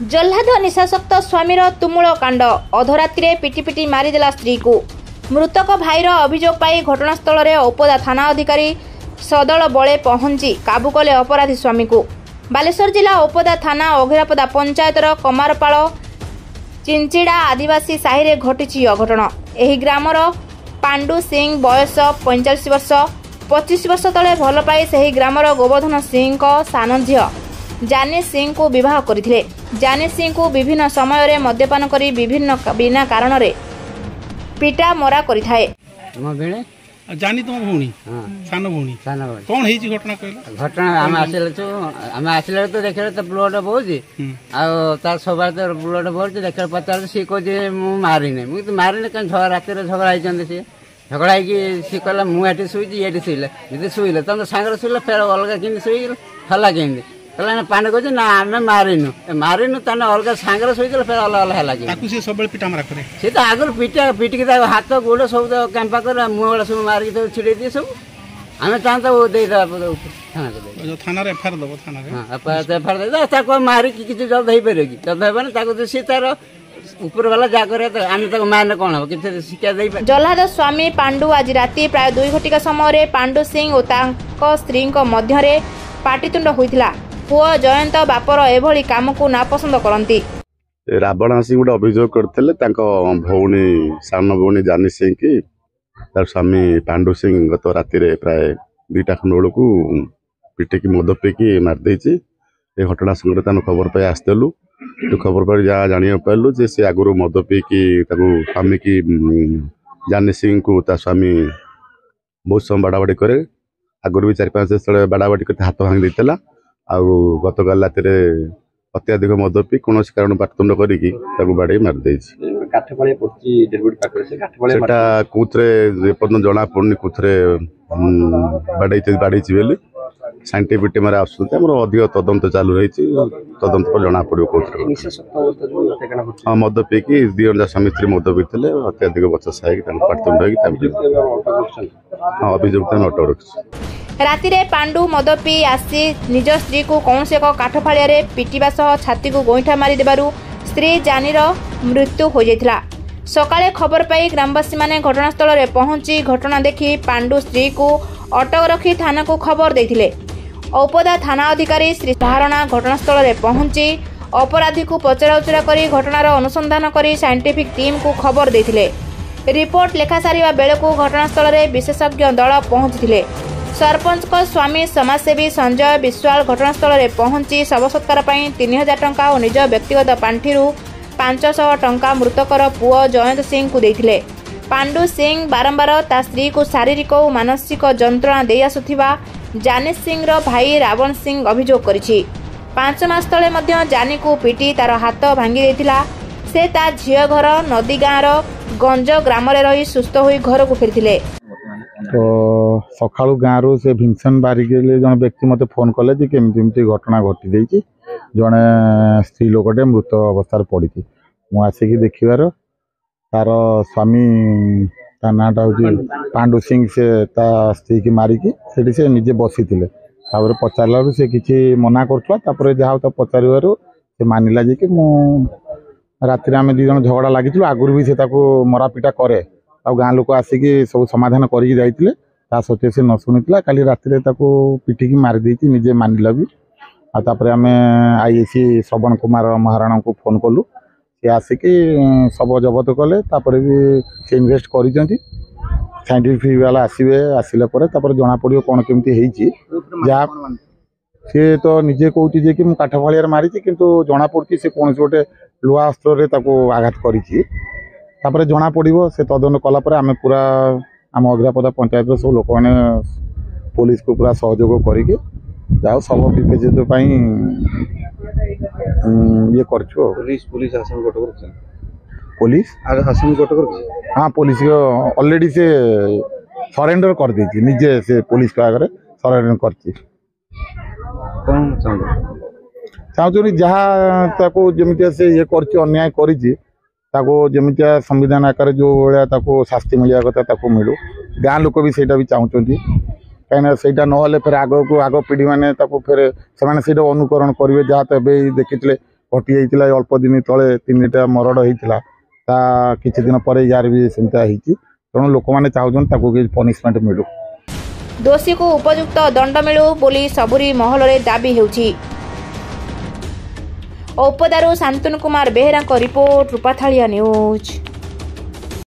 जल्लाद निशाशक्त स्वामीर तुमुल कांड अधरात्रि पिटी मारिदेला स्त्री को मृतक भाईर अभियोग पाई घटनास्थल में ओपदा थाना अधिकारी सदल बले पहुंची काबू कले अपराधी स्वामी को। बालेश्वर जिला ओपदा थाना अघिरापदा पंचायतर कमारपाल चिंचिड़ा आदिवासी साहि रे घटी अघटन। एही ग्रामर पांडु सिंह बयस 45 वर्ष 25 वर्ष तले भल पाई सही ग्रामर गोवर्धन सिंह को सान झील जानी सिंह को विवाह करथिले। जानी सिंह को विभिन्न समय रे मद्यपान करी विभिन्न बिना कारण रे पिटा मरा करिथाए। जानी तुम भौणी सान भौणी कौन हेची घटना कहला? घटना आम आसले तो देखे तो ब्लड बहुची आ सब ब्लड बहुची देखे पचार सी कहे मुझे मारिनी मुझे मारिनी कहीं रात झगड़ा होती सी झगड़ा सी कहला मुझे शुई ये शुइले जी शुइले तुम सांगे शुइले फेर अलग कि शुई हला कि कहला पानी कहे ना आम मारिनु मारिनु ताने अलग सांगे शुई फेर अलग अलग है सब पिटा मारा करे सी तो आगुरी पिटिकी हाथ गोड़ सब कैंपा कर मुँह सब मारिक छिड़े दिए सब आम चाहता थाना एफआईआर दबो थाना मारिक किसी जल्द हो पारे कि जल्द हो सी तार ऊपर वाला जाकर आम मारने कौन हम कि शिक्षा दे। जल्लाद स्वामी पांडु आज राति प्राय 2 घटिका समय पांडु सिंह और स्त्री मध्य पाटितुंड होता। पुओ जयंत बापर एभली काम को नापसंद करती। रावण आसी गोटे अभियोग करते भौणी सान भौणी जानी सिंह की तार स्वामी पांडु सिंह गत राति प्राय 2टा खंड बेलू पिटिकी मद पीकी मारिदे। ये घटना संगे खबर पाई आसलु खबर पाई जहाँ जाना पालु जे सी आगुरी मद पीकी स्वामी की जानी सिंह को स्वामी बहुत समय बाड़ाबाड़ी करे आगुरी भी 4-5 दिन बाड़ाबाड़ी कर हाथ भांगी देता गत काल राति अत्याधिक मद पी कौन कारण पाटतुंड कर बाड़े मारिदे। कौन जना पड़नी कौथे बाड़े बोली साइंटिफिक टीम अधिक तदंत चालू रही तदंत पर जना पड़ो कौन मद पीकी 2 जन स्वामी स्त्री मद पीते अत्याधिक बचसा पाटतुंड अभियोग अटक रखी। राति रे पांडु मद पी आसी निज स्त्री को कौन से काठ फाड़िया पिटिबा सह छाती को गोईठा मारी देबारु स्त्री जानीर मृत्यु हो जाइथिला। सकाळे खबर पाई ग्रामवासी माने घटनास्थल में पहुंची घटना देखि पांडु स्त्री को अटक रखी थाना को खबर देथिले। औपदा थाना अधिकारी श्री धारणा घटनास्थल में पहुंची अपराधी को पचराउचरा करी घटनार अनुसंधान करी साइंटिफिक टीम को खबर देथिले। रिपोर्ट लेखा सारिबा बेलको घटनास्थल में विशेषज्ञ दल पहुंचथिले। सरपंच को स्वामी समाजसेवी संजय विश्वाल घटनास्थल में पहुंची शव सत्कार 3000 टंका और निज व्यक्तिगत पांठि 500 टंका मृतकर पुओ जयंत सिंह को देथिले। पांडु सिंह बारंबार ता स्त्री को शारीरिक और मानसिक जंत्रणा दे आसुथिबा जानी सिंह रो भाई रावण सिंह अभियोग करिछि। 5 मास तले मध्य जानी को पिटी तार हाथ भांगी देथिला। से ता झियो घर नदी गाँव गंज ग्राम रही सुस्थ हो घर को फेरथिले। तो सका गाँव से भीमसेन बारिक जन व्यक्ति मत फोन कले केमती घटना घटी जड़े स्त्री लोकटे मृत अवस्था पड़ी मु आसिक देखार तार स्वामी ता नाटा हूँ पांडु सिंह से ता स्त्री की मारिकी से निजे बसी थे पचारा से किसी मना कर जहाँ पचार से मानिला जे कि राति आम 2 जन झगड़ा लगी आगुरी भी से मरापिटा करे गाँ लोक आसिक सब समाधान करके जाइए सत्वे से न शुणीला काली राति पिटिकी मारिदे निजे मानिला भी आपर आम आईएसी श्रवण कुमार महाराणा को फोन कलु सी आसिक सब जबत कले भी से इन्वेस्ट कर साइंटिफिक वाला आसवे आसला जना पड़ो कौन केमती जहाँ सी तो निजे कहती जे कि काठ फाड़िया मारी किंतु जना पड़ी से कौन गोटे लुहा अस्त्र आघात कर जना पड़ो से तदन कलापर आम पूरा आम अघिरापदा पंचायत सब लोक मैंने पुलिस को पूरा सहयोग करके जाओ सब विपेचित ये पुलिस हाँ पुलिस ऑलरेडी से सरेंडर कर दी निजे से पुलिस के आगे सरेंडर कर चाहूँ जहाँ जमी से ये अन्याय करमितिया संविधान आकार जो भाया शास्ति मिलवा कथा मिलू गाँ लोक भी सहीटा भी चाहूँगी कहीं से ना फिर आग को आग पीढ़ी मैंने फिर से अनुकरण करेंगे जहाँ तो देखी घटी जाइए अल्प दिन तले 3टा मरड़ होता ता किछि दिन पर यार भी सेमता होती तेणु लोक मैंने चाहूँ पनिशमेंट मिलू दोषी को उपयुक्त दंड मिलू बोली सबुरी महल रे दाबी हेउछि। औपदारू शांतनु कुमार बेहेरा रिपोर्ट रूपाथालिया न्यूज।